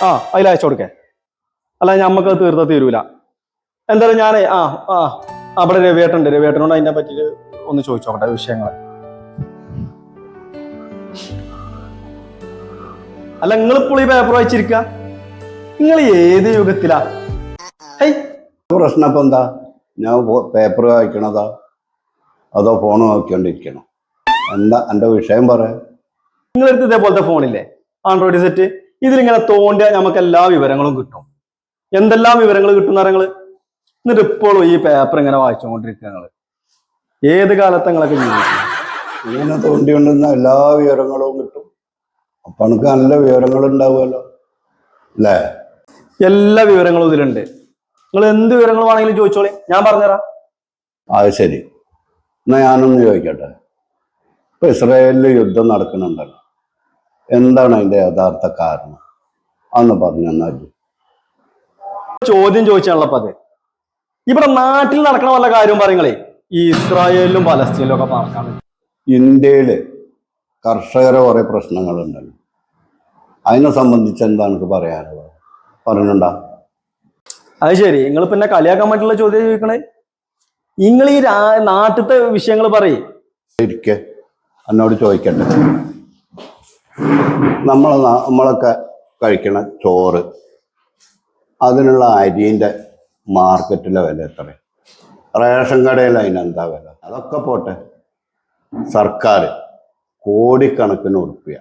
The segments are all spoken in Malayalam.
ആ അതിൽ അയച്ചു കൊടുക്കേ. അല്ല ഞമ്മക്ക് തീർത്ത തീരൂല. എന്തായാലും ഞാനേ അവിടെ രവിയേട്ടനോട് അതിനെ പറ്റിയിട്ട് ഒന്ന് ചോദിച്ചോട്ടെ വിഷയങ്ങൾ. അല്ല നിങ്ങളിപ്പോൾ ഈ പേപ്പർ വായിച്ചിരിക്ക, നിങ്ങൾ ഏത് യുഗത്തിലാ? പ്രശ്നം ഇപ്പൊ എന്താ? ഞാൻ പേപ്പർ വായിക്കണതാ അതോ ഫോൺ നോക്കിക്കൊണ്ടിരിക്കണോ? എന്താ എന്റെ വിഷയം പറയാ? നിങ്ങളടുത്ത് ഇതേപോലത്തെ ഫോണില്ലേ, ആൻഡ്രോയിഡ് സെറ്റ്? ഇതിലിങ്ങനെ തോണ്ടിയാൽ നമുക്ക് എല്ലാ വിവരങ്ങളും കിട്ടും. എന്തെല്ലാം വിവരങ്ങൾ കിട്ടുന്ന നിങ്ങള്? എന്നിട്ട് ഇപ്പോഴും ഈ പേപ്പർ ഇങ്ങനെ വായിച്ചുകൊണ്ടിരിക്കുക. നിങ്ങള് ഏത് കാലത്ത് നിങ്ങളൊക്കെ ജീവിക്കും? ഇങ്ങനെ തോണ്ടിക്കൊണ്ടിരുന്ന എല്ലാ വിവരങ്ങളും കിട്ടും. അപ്പൊ എനിക്ക് നല്ല വിവരങ്ങൾ ഉണ്ടാവുമല്ലോ അല്ലേ? എല്ലാ വിവരങ്ങളും ഇതിലുണ്ട്. നിങ്ങൾ എന്ത് വിവരങ്ങൾ വേണമെങ്കിലും ചോദിച്ചോളി, ഞാൻ പറഞ്ഞുതരാം. അത് ശരി. എന്നാ ഞാനൊന്ന് ചോദിക്കട്ടെ. ഇപ്പൊ ഇസ്രായേലിൽ യുദ്ധം നടക്കുന്നുണ്ടല്ലോ, എന്താണ് അതിന്റെ യഥാർത്ഥ കാരണം? അന്ന് പറഞ്ഞു തന്നാൽ. ചോദ്യം ചോദിച്ചാണല്ലോ അത്. ഇവിടെ നാട്ടിൽ നടക്കണ വല്ല കാര്യവും പറയുങ്ങളേ ഈ ഇസ്രായേലിലും പലസ്തീനിലും ഒക്കെ പറക്കാണ്. ഇന്ത്യയില് കർഷകരെ കുറെ പ്രശ്നങ്ങളുണ്ടല്ലോ, അതിനെ സംബന്ധിച്ച് എന്താ എനിക്ക് പറയാനുള്ളത്? പറഞ്ഞുണ്ടാ. അത് ശരി, നിങ്ങൾ പിന്നെ കളിയാക്കാൻ വേണ്ടിയുള്ള ചോദ്യം ചോദിക്കണേ. നിങ്ങൾ ഈ നാട്ടിലത്തെ വിഷയങ്ങൾ പറയേ. ഇരിക്കെ എന്നോട് ചോദിക്കട്ടെ. നമ്മളൊക്കെ കഴിക്കണ ചോറ്, അതിനുള്ള അരിന്റെ മാർക്കറ്റിലെ വില എത്ര? റേഷൻ കടയിൽ അതിനെന്താ വില? അതൊക്കെ പോട്ടെ, സർക്കാർ കോടിക്കണക്കിന് ഉറുപ്പിക,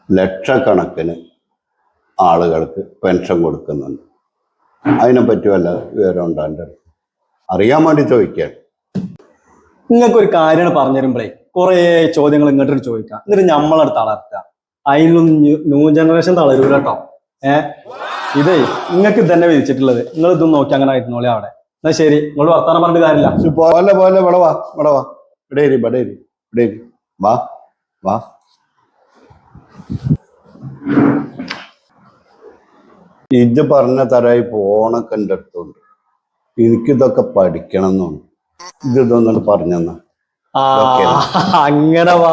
ലക്ഷക്കണക്കിന് ആളുകൾക്ക് പെൻഷൻ കൊടുക്കുന്നുണ്ട്. അതിനെപ്പറ്റി വല്ല വിവരം ഉണ്ടോ? എൻ്റെ അടുത്ത് അറിയാൻ വേണ്ടി ചോദിക്കാൻ. നിങ്ങൾക്കൊരു കാര്യമാണ് പറഞ്ഞു തരുമ്പോഴേ കുറെ ചോദ്യങ്ങൾ ഇങ്ങോട്ട് ചോദിക്കാം, എന്നിട്ട് നമ്മളടുത്ത് തളർത്തുക. അതിനൊന്നും ന്യൂ ജനറേഷൻ തളരൂല കേട്ടോ. ഇതേ നിങ്ങൾക്ക് ഇതന്നെ വിധിച്ചിട്ടുള്ളത്. നിങ്ങൾ ഇതൊന്നും നോക്കി അങ്ങനെ ആയിരുന്നോളെ അവിടെ. എന്നാ ശരി, നിങ്ങൾ വർത്താനം പറഞ്ഞിട്ട് കാര്യമില്ല. പോലെ വാ വാ. ഇത് പറഞ്ഞ തരായി ഫോണൊക്കെ എൻ്റെ അടുത്തുണ്ട്. എനിക്കിതൊക്കെ പഠിക്കണം എന്നുണ്ട്. ഇതൊന്നും പറഞ്ഞെന്നാ. അങ്ങനെ വാ,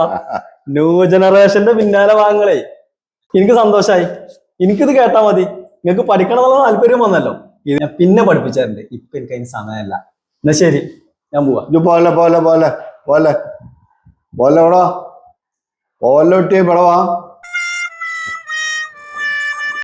ന്യൂ ജനറേഷന്റെ പിന്നാലെ വാങ്ങളേ. എനിക്ക് സന്തോഷായി. എനിക്കിത് കേട്ടാ മതി. നിങ്ങൾക്ക് പഠിക്കണമെന്നുള്ള താല്പര്യം വന്നല്ലോ. ഇത് ഞാൻ പിന്നെ പഠിപ്പിച്ചാറുണ്ട്. ഇപ്പൊ എനിക്ക് അതിന് സമയമല്ല. എന്നാ ശരി, ഞാൻ പോവാ. ഇത് പോലെ പോലെ പോലെ പോലെ പോലെ ഇവിടെ പോലെ ഒട്ടിയെ പടവാ.